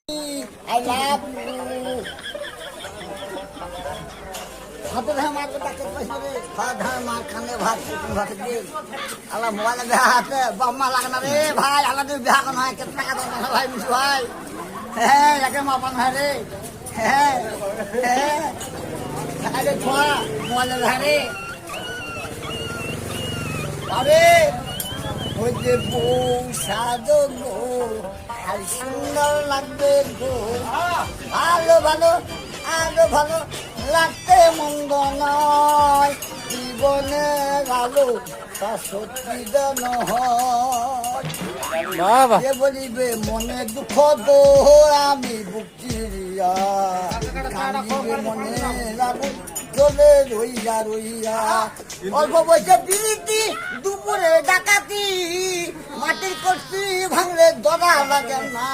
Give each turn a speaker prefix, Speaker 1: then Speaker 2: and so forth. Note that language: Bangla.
Speaker 1: I love you. হাতে ধরে মারবে তাকে পয়সা রে ভাত ধরে মার খানে ভাত ভাত দিয়ে আল্লাহ মোবাইলে দেখা হাতে বাম্মা লাগে না রে ভাই আল্লাহ তুই বিয়া কোন হয় কত টাকা দেন ভাই মিশু ভাই হ্যাঁ একে মাপান ভাই রে হ্যাঁ হ্যাঁ আরে ছোয়া মোবাইলে ধরে আরে ওই যে বউ সাজো গো আর সুন্দর লাগবে গো ভালো ভালো আরো ভালো লাগতে মন্দ নয় জীবনে ভালো তা সত্যি যেন হয় বলিবে মনে দুঃখ তো আমি বুক চিরিয়া কান্দিবে মনে লাগু চলে রইয়া রইয়া অল্প বয়সে বিলিতি দুপুরে ডাকাতি মাটির কষ্টি ভাঙলে দরা লাগে না